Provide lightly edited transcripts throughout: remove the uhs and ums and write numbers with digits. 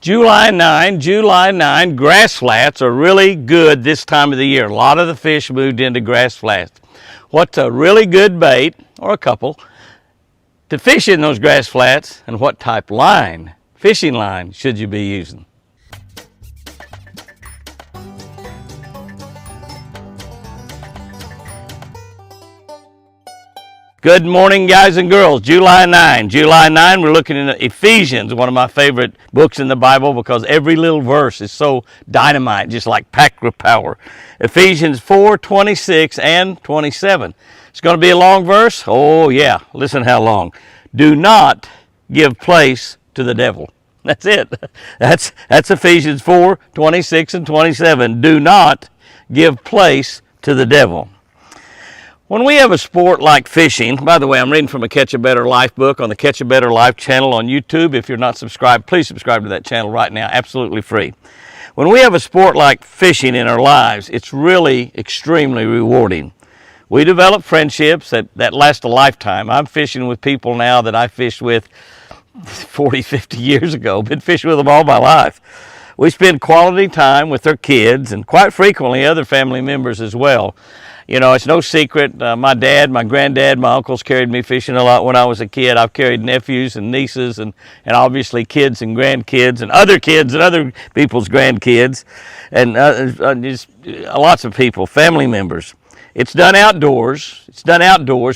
July 9, grass flats are really good this time of the year. A lot of the fish moved into grass flats. What's a really good bait, or a couple, to fish in those grass flats, and what type line, fishing line, should you be using? Good morning, guys and girls. July 9, we're looking at Ephesians, one of my favorite books in the Bible because every little verse is so dynamite, just like packed with power. Ephesians 4, 26 and 27. It's going to be a long verse. Oh yeah, listen how long. Do not give place to the devil. That's it. That's Ephesians 4, 26 and 27. Do not give place to the devil. When we have a sport like fishing, by the way, I'm reading from a Catch a Better Life book on the Catch a Better Life channel on YouTube. If you're not subscribed, please subscribe to that channel right now, absolutely free. When we have a sport like fishing in our lives, it's really extremely rewarding. We develop friendships that last a lifetime. I'm fishing with people now that I fished with 40, 50 years ago. Been fishing with them all my life. We spend quality time with their kids and quite frequently other family members as well. You know, it's no secret, my dad, my granddad, my uncles carried me fishing a lot when I was a kid. I've carried nephews and nieces and obviously kids and grandkids and other people's grandkids and just lots of people, family members. It's done outdoors,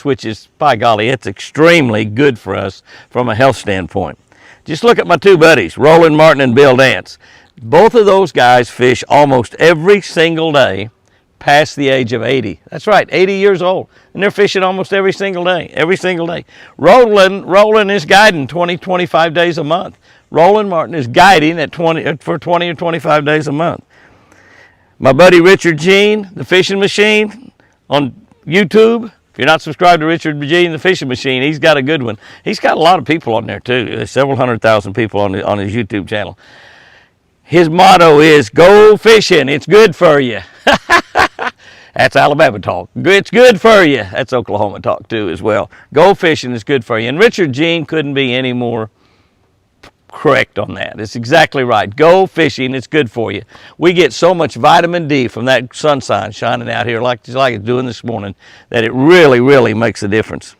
which is, by golly, it's extremely good for us from a health standpoint. Just look at my two buddies, Roland Martin and Bill Dance. Both of those guys fish almost every single day past the age of 80. That's right, 80 years old. And they're fishing almost every single day. Roland is guiding 20, 25 days a month. Roland Martin is guiding for 20 or 25 days a month. My buddy Richard Jean, the fishing machine, on YouTube. If you're not subscribed to Richard Jean, the fishing machine, he's got a good one. He's got a lot of people on there too. There's several 100,000 people on his YouTube channel. His motto is, go fishing, it's good for you. That's Alabama talk. It's good for you. That's Oklahoma talk too as well. Go fishing is good for you. And Richard Jean couldn't be any more correct on that. It's exactly right. Go fishing, it's good for you. We get so much vitamin D from that sunshine shining out here like it's doing this morning that it really, really makes a difference.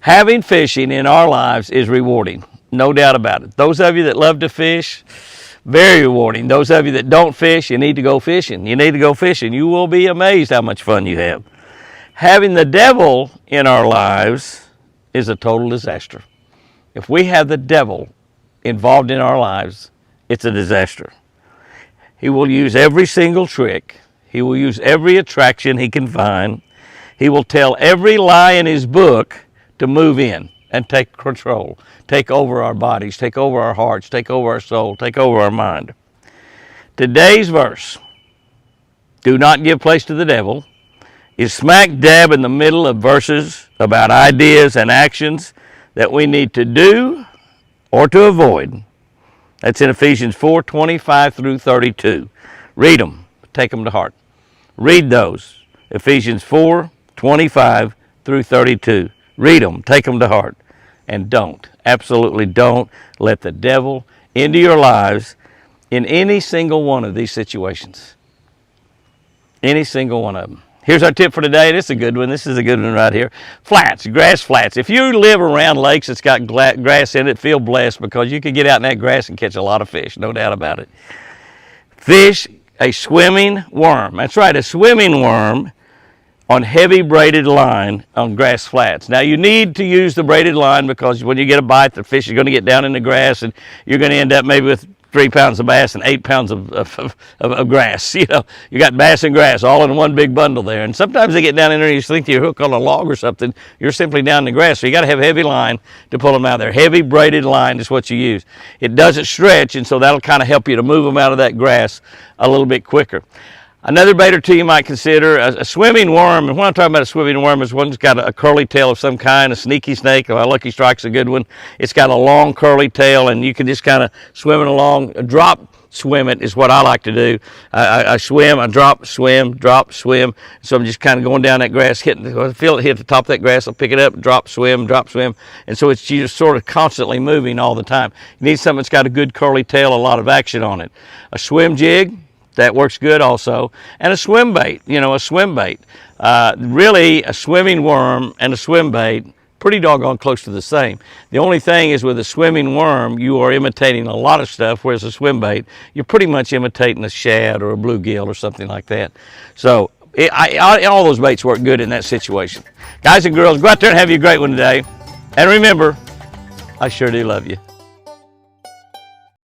Having fishing in our lives is rewarding, no doubt about it. Those of you that love to fish, very rewarding. Those of you that don't fish, you need to go fishing. You will be amazed how much fun you have. Having the devil in our lives is a total disaster. If we have the devil involved in our lives, it's a disaster. He will use every single trick. He will use every attraction he can find. He will tell every lie in his book to move in and take control, take over our bodies, take over our hearts, take over our soul, take over our mind. Today's verse, do not give place to the devil, is smack dab in the middle of verses about ideas and actions that we need to do or to avoid. That's in Ephesians 4, 25 through 32. Read them, take them to heart. Read those, Ephesians 4, 25 through 32. Read them, take them to heart. And absolutely don't let the devil into your lives in any single one of these situations. Any single one of them. Here's our tip for today. This is a good one. This is a good one right here. Flats, grass flats. If you live around lakes that's got grass in it, feel blessed because you can get out in that grass and catch a lot of fish, no doubt about it. Fish a swimming worm. That's right, a swimming worm on heavy braided line on grass flats. Now you need to use the braided line because when you get a bite, the fish is going to get down in the grass and you're going to end up maybe with 3 pounds of bass and 8 pounds of grass. You know, you got bass and grass all in one big bundle there. And sometimes they get down in there and you think you're hooked on a log or something. You're simply down in the grass. So you got to have heavy line to pull them out of there. Heavy braided line is what you use. It doesn't stretch, and so that'll kind of help you to move them out of that grass a little bit quicker. Another bait or two you might consider, a swimming worm. And when I'm talking about a swimming worm, is one that's got a curly tail of some kind, a sneaky snake. Oh, Lucky Strike's a good one. It's got a long curly tail, and you can just kind of swim it along. Drop swim it is what I like to do. I swim, I drop, swim, drop, swim. So I'm just kind of going down that grass, feel it hit the top of that grass, I'll pick it up, drop, swim, drop, swim. And so it's just sort of constantly moving all the time. You need something that's got a good curly tail, a lot of action on it. A swim jig, that works good also. And a swim bait, a swim bait. Really, a swimming worm and a swim bait, pretty doggone close to the same. The only thing is with a swimming worm, you are imitating a lot of stuff, whereas a swim bait, you're pretty much imitating a shad or a bluegill or something like that. So all those baits work good in that situation. Guys and girls, go out there and have you a great one today. And remember, I sure do love you.